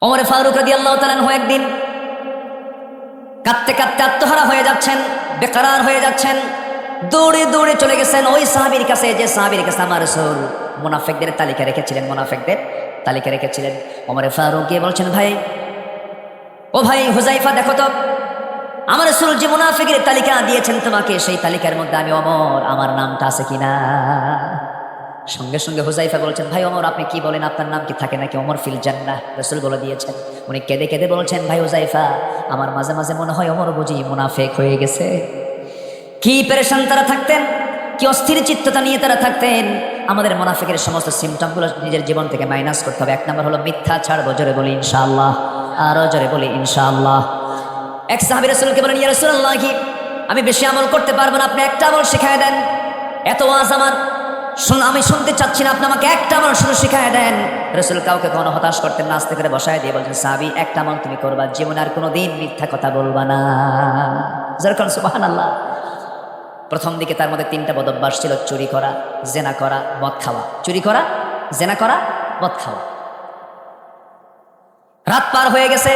ওমর ফারুক রাদিয়াল্লাহু তাআলা আনহু একদিন কাঁদতে কাঁদতে আত্মহারা হয়ে যাচ্ছেন, বেকরার হয়ে যাচ্ছেন, দৌড়ে দৌড়ে চলে গেছেন ওই সাহাবীর কাছে, যে সাহাবীর কাছে আমার রাসূল মুনাফিকদের তালিকা রেখেছিলেন, মুনাফিকদের তালিকা রেখেছিলেন। ওমর ফারুক গিয়ে বলছেন, ভাই, ও ভাই হুযায়ফা, দেখো তো আমার রাসূল যে মুনাফিকের তালিকা দিয়েছেন তোমাকে, সেই তালিকার মধ্যে আমি ওমর, আমার নামটা আছে কিনা? সঙ্গে সঙ্গে হুযায়ফা বলছেন, ভাই ওমর, আপনি কি বলেন, আপনার নাম কি থাকে নাকি? ওমর ফিল জান্নাহ, রাসূল বলে দিয়েছেন। উনি কেঁদে কেঁদে বলছেন, ভাই হুযায়ফা, আমার মাঝে মাঝে মনে হয় ওমর বুঝি মুনাফিক হয়ে গেছে। কি পেরেশান তারা থাকতেন, কি অস্থির চিত্ততা নিয়ে তারা থাকতেন। আমাদের মুনাফিকের সমস্ত সিমটমগুলো নিজের জীবন থেকে মাইনাস করতে হবে। এক নম্বর হলো মিথ্যা ছাড়বো, জোরে বলি ইনশাআল্লাহ, আরো জোরে বলি ইনশাআল্লাহ। এক সাহাবী রাসূলকে বলেন, ইয়া রাসূলুল্লাহ, কি আমি বেশি আমল করতে পারবো না, আপনি একটা আমল শিখায় দেন। এত ওয়াজ আমার আমি শুনতে চাচ্ছি না, আপনি আমাকে একটা আমল শুধু শিখায় দেন। রাসূল কাউকে কখনো হতাশ করতেন না, আস্তে করে বসায় দিয়ে বলছেন, সাহাবী, একটা আমল তুমি করবা, জীবনে আর কোনোদিন মিথ্যা কথা বলবা না। যেরকম সুবহানাল্লাহ। প্রথম দিকে তার মধ্যে 3টা বদভ্যাস ছিল, চুরি করা, জেনা করা, মদ খাওয়া। চুরি করা, জেনা করা, মদ খাওয়া। রাত পার হয়ে গেছে,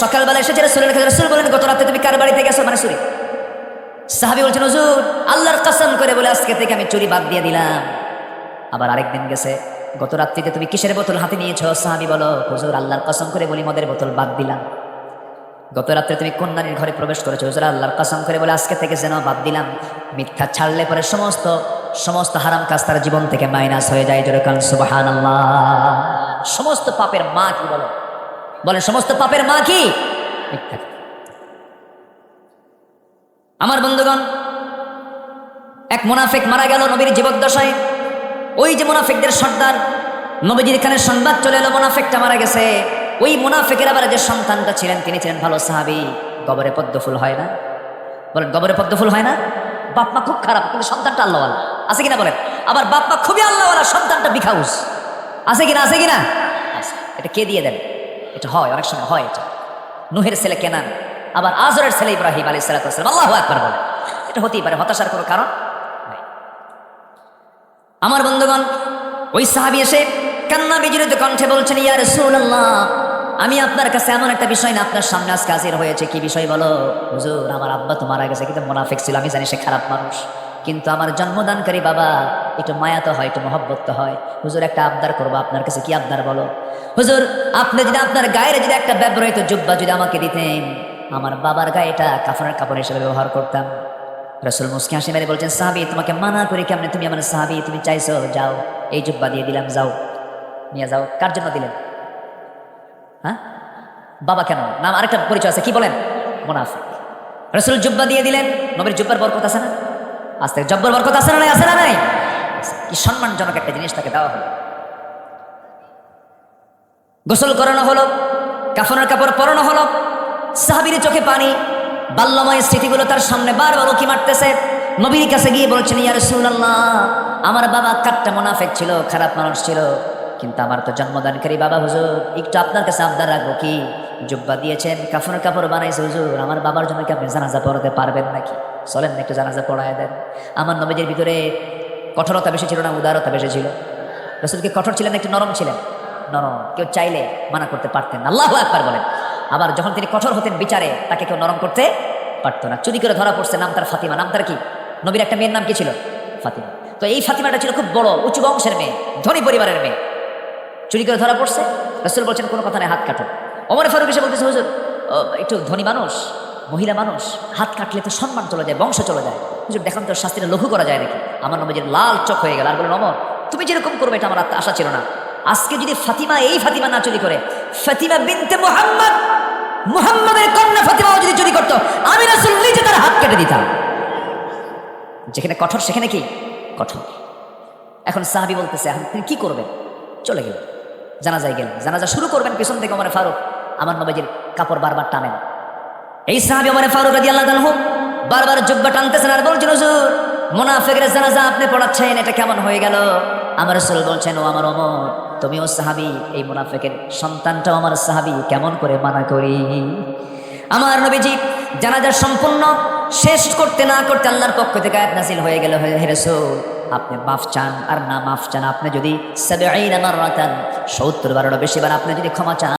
সকালবেলা এসেছে রাসূলের কাছে। রাসূল বলেন, গত রাতে তুমি কার বাড়িতে গেছো? মানে চুরি। সাহাবী বলছেন, হুজুর, আল্লাহর কসম করে বলে আজকে থেকে আমি চুরি বাদ দিয়ে দিলাম। আবার আরেকদিন গেছে, গত রাত্রিতে তুমি কিসের বোতল হাতে নিয়েছো? সাহাবী বলো, হুজুর, আল্লাহর কসম করে বলি মদের বোতল বাদ দিলাম। গত রাত্রে তুমি কোন নারীর ঘরে প্রবেশ করেছো? হুজুর, আল্লাহর কসম করে বলে আজকে থেকে যেন বাদ দিলাম। মিথ্যা ছাড়লে পরে সমস্ত হারাম কাজ তার জীবন থেকে মাইনাস হয়ে যায়। জোরে কান সুবহানাল্লাহ। সমস্ত পাপের মা কি বলো? বলেন, সমস্ত পাপের মা কি? মিথ্যা। আমার বন্ধুগণ, এক মুনাফিক মারা গেল নবীর জীবদ্দশায়। ওই যে মুনাফিকদের সর্দার, নবীজির কানে সংবাদ চলে এলো মুনাফিকটা মারা গেছে। ওই মুনাফিকের আবার যে সন্তানটা ছিলেন, তিনি ছিলেন ভালো সাহাবী। গবরে পদ্ম ফুল হয় না? বলেন, গবরে পদ্ম ফুল হয় না? বাপ মা খুব খারাপ, কিন্তু সন্তানটা আল্লাহওয়ালা, আছে কিনা বলেন? আবার বাপ মা খুবই আল্লাহওয়ালা, সন্তানটা বিখাউস, আছে কিনা? আছে কিনা? এটা কে দিয়ে দেন? এটা হয়, অনেক সময় হয়। এটা নূহের ছেলে কেনান, আবার আজরের ছেলে ইব্রাহিম আলাইহিস সালাম। আল্লাহু আকবার বলে, এটা হতেই পারে, হতাশার কোনো কারণ নাই। আমার বন্ধুগণ, ওই সাহাবী এসে কান্না বিজড়িত কণ্ঠে বলছেন, ইয়া রাসূলুল্লাহ, আমি আপনার কাছে এমন একটা বিষয় না আপনার সামনে আজকে হাজির হয়েছে। কি বিষয় বলো? হুজুর, আমার আব্বা তো মারা গেছে, কিন্তু মুনাফিক ছিল, আমি জানি সে খারাপ মানুষ, কিন্তু আমার জন্মদানকারী বাবা একটু মায়া তো হয়, একটু মহব্বত তো হয়। হুজুর, একটা আবদার করবো আপনার কাছে। কি আবদার বলো? হুজুর, আপনি যদি আপনার গায়ের যদি একটা ব্যবহৃত জুব্বা যদি আমাকে দিতেন, আমার বাবার গায়ে এটা কাফনের কাপড় হিসেবে ব্যবহার করতাম। রাসূল মুস্কি হাসি মেরে বলছেন, সাহাবী, তোমাকে মানা করি কেমনে? তুমি আমার সাহাবী, তুমি চাইছো, যাও, এই জুব্বা দিয়ে দিলাম, যাও, নিয়ে যাও। কার জন্য দিলেন? হ্যাঁ, বাবা কেন? নাম আরেকটা পরিচয় আছে, কি বলেন? মুনাফিক। রাসূল জুব্বা দিয়ে দিলেন। নবীর জুব্বার বরকত আছে না? আস্তে জব্বর বরকত আছে না নাই? আছে না নাই? কি সম্মানজনক একটা জিনিস তাকে দেওয়া হলো। গোসল করানো হলো, কাফনের কাপড় পরানো হলো। সাহাবীর চোখে পানি, বাল্যময় স্মৃতিগুলো তার সামনে বারবার উকি মারতেছে। নবীর কাছে গিয়ে বলছেন, ইয়া রাসূলুল্লাহ, আমার বাবা কাট্টা মুনাফিক ছিল, খারাপ মানুষ ছিল, কিন্তু আমার তো জন্মদানকারী বাবা। হুজুর, একটু আপনার কাছে আবদার রাখবো। কি? জুব্বা দিয়েছেন, কাফনের কাপড় বানাইছে, হুজুর, আমার বাবার জন্য কি আপনি জানাজা পড়াতে পারবেন নাকি? চলেন না, একটু জানাজা পড়ায় দেন। আমার নবীজির ভিতরে কঠোরতা বেশি ছিল না উদারতা বেশি ছিল? রাসূল কি কঠোর ছিলেন, একটু নরম ছিলেন? নরম। কেউ চাইলে মানা করতে পারতেন না। আল্লাহু আকবার বলেন। আবার যখন তিনি কঠোর হতেন বিচারে, তাকে কেউ নরম করতে পারতো না। চুরি করে ধরা পড়ছে, নাম তার ফাতিমা। নাম তার কি? নবীর একটা মেয়ের নাম কি ছিল? ফাতিমা। তো এই ফাতিমাটা ছিল খুব বড় উঁচু বংশের মেয়ে, ধনী পরিবারের মেয়ে। চুরি করে ধরা পড়ছে, রাসূল বলছেন, কোনো কথা নেই, হাত কাটো। ওমর ফারুক এসে বলতেছে, হুজুর, একটু ধনী মানুষ, মহিলা মানুষ, হাত কাটলে তো সম্মান চলে যায়, বংশ চলে যায়। হুজুর, দেখুন তো শাস্তিটা লঘু করা যায় নাকি? আমার নবীজির লাল চোখ হয়ে গেল, আর বলেন, ওমর, তুমি যেরকম করবে এটা আমার আশা ছিল না। আজকে যদি ফাতিমা, এই ফাতিমা না চুরি করে, ফাতিমা বিনতে মুহাম্মদ, মুহাম্মাদের কন্যা ফাতিমাও যদি চুরি করতো, আমি রাসূল নিজে তার হাত কেটে দিতাম। যেখানে কঠোর সেখানে কি কঠোর। এখন সাহাবী বলতেছে, এখন তিনি কি করবেন? চলে গেলেন, জানাজায় গেলেন। জানাজা শুরু করবেন, পিছন থেকে ওমর ফারুক আমার নবীজির কাপড় বারবার টানেন। এই সাহাবী ওমর ফারুক রাদিয়াল্লাহু আনহু বারবার জুব্বা টানতেছেন আর বলছেন, হুজুর, মুনাফিকের জানাজা আপনি পড়াচ্ছেন, এটা কেমন হয়ে গেল? আমার রাসূল বলছেন, ও আমার ওমর, তুমিও সাহাবী, এই মুনাফিকের সন্তানটাও আমার সাহাবী, কেমন করে মানা করি? আমার নবীজি জানাজা সম্পূর্ণ শেষ করতে না করতে আল্লাহর পক্ষ থেকে আয়াত নাযিল হয়ে গেল, হে রাসূল, আপনি মাফ চান আর না মাফ চান, আপনি যদি 70 মাররাতান 70 বারেরও বেশি বার আপনি যদি ক্ষমা চান,